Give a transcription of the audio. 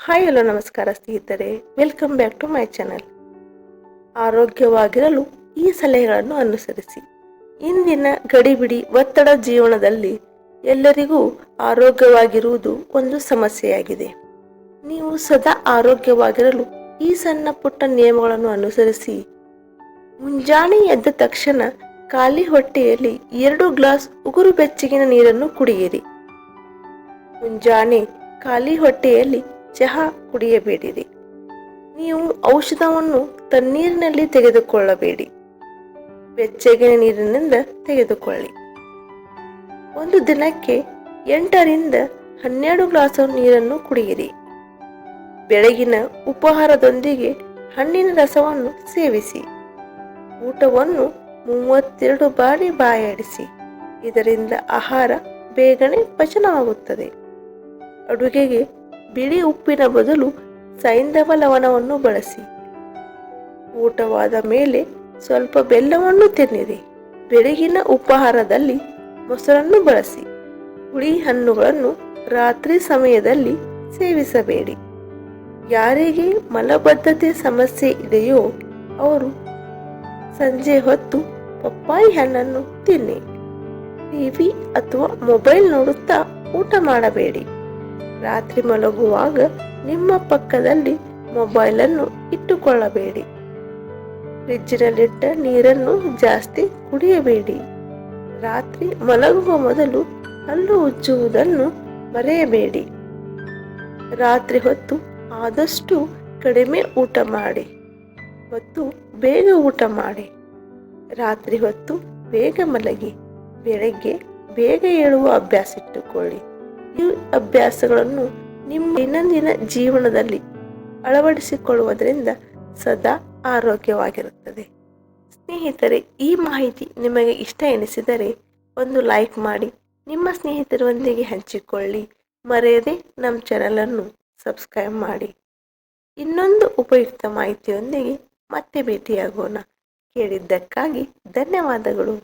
Hi hello ನಮಸ್ಕಾರ ಸ್ನೇಹಿತರೆ, welcome back to my channel. ಆರೋಗ್ಯವಾಗಿರಲು ಈ ಸಲಹೆಗಳನ್ನು ಅನುಸರಿಸಿ. ಇಂದಿನ ಗಡಿಬಿಡಿ ಒತ್ತಡ ಜೀವನದಲ್ಲಿ ಎಲ್ಲರಿಗೂ ಆರೋಗ್ಯವಾಗಿರುವುದು ಒಂದು ಸಮಸ್ಯೆಯಾಗಿದೆ. ನೀವು ಸದಾ ಆರೋಗ್ಯವಾಗಿರಲು ಈ ಸಣ್ಣ ಪುಟ್ಟ ನಿಯಮಗಳನ್ನು ಅನುಸರಿಸಿ. ಮುಂಜಾನೆ ಎದ್ದ ತಕ್ಷಣ ಖಾಲಿ ಹೊಟ್ಟೆಯಲ್ಲಿ 2 ಗ್ಲಾಸ್ ಉಗುರು ಬೆಚ್ಚಗಿನ ನೀರನ್ನು ಕುಡಿಯಿರಿ. ಮುಂಜಾನೆ ಖಾಲಿ ಹೊಟ್ಟೆಯಲ್ಲಿ ಚಹಾ ಕುಡಿಯಬೇಡಿರಿ. ನೀವು ಔಷಧವನ್ನು ತಣ್ಣೀರಿನಲ್ಲಿ ತೆಗೆದುಕೊಳ್ಳಬೇಡಿ, ಬೆಚ್ಚಗಿನ ನೀರಿನಿಂದ ತೆಗೆದುಕೊಳ್ಳಿ. ಒಂದು ದಿನಕ್ಕೆ 8 ರಿಂದ 12 ಗ್ಲಾಸ್ ನೀರನ್ನು ಕುಡಿಯಿರಿ. ಬೆಳಗಿನ ಉಪಹಾರದೊಂದಿಗೆ ಹಣ್ಣಿನ ರಸವನ್ನು ಸೇವಿಸಿ. ಊಟವನ್ನು 32 ಬಾರಿ ಬಾಯಾಡಿಸಿ. ಇದರಿಂದ ಆಹಾರ ಬೇಗನೆ ಪಚನವಾಗುತ್ತದೆ. ಅಡುಗೆಗೆ ಬಿಳಿ ಉಪ್ಪಿನ ಬದಲು ಸೈಂಧವ ಲವಣವನ್ನು ಬಳಸಿ. ಊಟವಾದ ಮೇಲೆ ಸ್ವಲ್ಪ ಬೆಲ್ಲವನ್ನು ತಿನ್ನಿರಿ. ಬೆಳಗಿನ ಉಪಹಾರದಲ್ಲಿ ಮೊಸರನ್ನು ಬಳಸಿ. ಹುಳಿ ಹಣ್ಣುಗಳನ್ನು ರಾತ್ರಿ ಸಮಯದಲ್ಲಿ ಸೇವಿಸಬೇಡಿ. ಯಾರಿಗೆ ಮಲಬದ್ಧತೆ ಸಮಸ್ಯೆ ಇದೆಯೋ ಅವರು ಸಂಜೆ ಹೊತ್ತು ಪಪ್ಪಾಯಿ ಹಣ್ಣನ್ನು ತಿನ್ನಿ. ಟಿವಿ ಅಥವಾ ಮೊಬೈಲ್ ನೋಡುತ್ತಾ ಊಟ ಮಾಡಬೇಡಿ. ರಾತ್ರಿ ಮಲಗುವಾಗ ನಿಮ್ಮ ಪಕ್ಕದಲ್ಲಿ ಮೊಬೈಲನ್ನು ಇಟ್ಟುಕೊಳ್ಳಬೇಡಿ. ಫ್ರಿಜ್ಜಿನಲ್ಲಿಟ್ಟ ನೀರನ್ನು ಜಾಸ್ತಿ ಕುಡಿಯಬೇಡಿ. ರಾತ್ರಿ ಮಲಗುವ ಮೊದಲು ಹಲ್ಲು ಉಜ್ಜುವುದನ್ನು ಮರೆಯಬೇಡಿ. ರಾತ್ರಿ ಹೊತ್ತು ಆದಷ್ಟು ಕಡಿಮೆ ಊಟ ಮಾಡಿ ಮತ್ತು ಬೇಗ ಊಟ ಮಾಡಿ. ರಾತ್ರಿ ಹೊತ್ತು ಬೇಗ ಮಲಗಿ ಬೆಳಗ್ಗೆ ಬೇಗ ಏಳುವ ಅಭ್ಯಾಸ ಇಟ್ಟುಕೊಳ್ಳಿ. ಈ ಅಭ್ಯಾಸಗಳನ್ನು ನಿಮ್ಮ ದೈನಂದಿನ ಜೀವನದಲ್ಲಿ ಅಳವಡಿಸಿಕೊಳ್ಳುವುದರಿಂದ ಸದಾ ಆರೋಗ್ಯವಾಗಿರುತ್ತದೆ. ಸ್ನೇಹಿತರೆ, ಈ ಮಾಹಿತಿ ನಿಮಗೆ ಇಷ್ಟ ಎನಿಸಿದರೆ ಒಂದು ಲೈಕ್ ಮಾಡಿ, ನಿಮ್ಮ ಸ್ನೇಹಿತರೊಂದಿಗೆ ಹಂಚಿಕೊಳ್ಳಿ. ಮರೆಯದೆ ನಮ್ಮ ಚಾನಲನ್ನು ಸಬ್ಸ್ಕ್ರೈಬ್ ಮಾಡಿ. ಇನ್ನೊಂದು ಉಪಯುಕ್ತ ಮಾಹಿತಿಯೊಂದಿಗೆ ಮತ್ತೆ ಭೇಟಿಯಾಗೋಣ. ಕೇಳಿದ್ದಕ್ಕಾಗಿ ಧನ್ಯವಾದಗಳು.